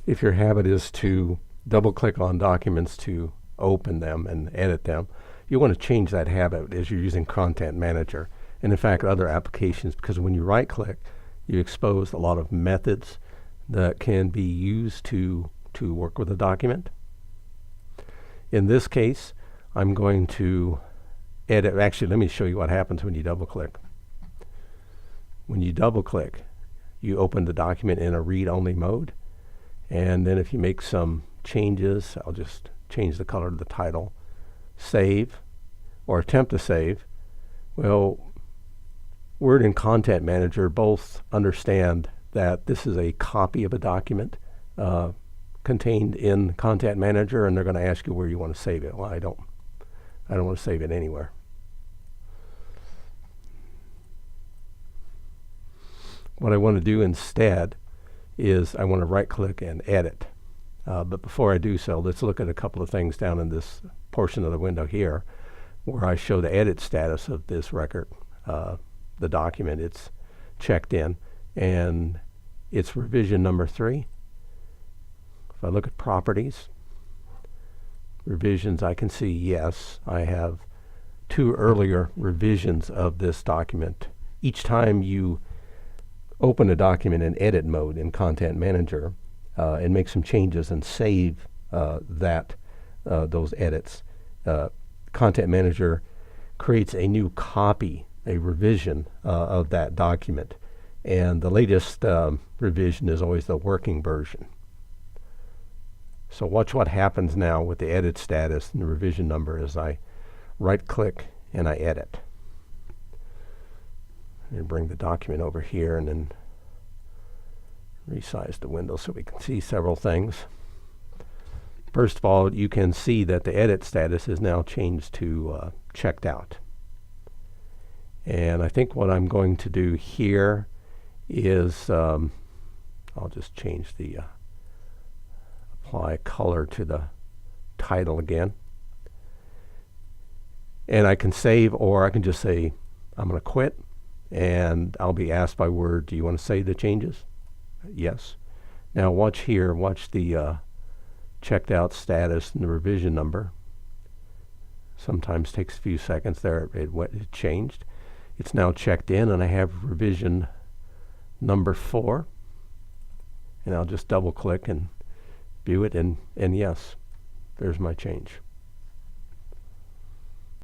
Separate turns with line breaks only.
if your habit is to double click on documents to open them and edit them, you want to change that habit as you're using Content Manager. And in fact, other applications, because when you right click, you expose a lot of methods that can be used to work with a document. In this case, I'm going to edit. Actually, let me show you what happens when you double click. When you double click, you open the document in a read-only mode. And then if you make some changes, I'll just change the color of the title, save, or attempt to save. Well, Word and Content Manager both understand that this is a copy of a document contained in Content Manager, and they're going to ask you where you want to save it. Well, I don't want to save it anywhere. What I want to do instead is I want to right click and edit. But before I do so, let's look at a couple of things down in this portion of the window here where I show the edit status of this record. The document, it's checked in, and it's revision number 3. If I look at properties, revisions, I can see, yes, I have 2 earlier revisions of this document. Each time you open a document in edit mode in Content Manager and make some changes and save those edits, Content Manager creates a new copy, a revision of that document. And the latest revision is always the working version. So watch what happens now with the edit status and the revision number as I right click and I edit. And bring the document over here and then resize the window so we can see several things. First of all, you can see that the edit status is now changed to checked out. And I think what I'm going to do here is I'll just change the apply color to the title again. And I can save, or I can just say I'm going to quit, and I'll be asked by Word, do you want to save the changes? Yes. Now watch here, watch the checked out status and the revision number. Sometimes takes a few seconds there, it changed. It's now checked in, and I have revision number 4. And I'll just double click and view it, and yes, there's my change.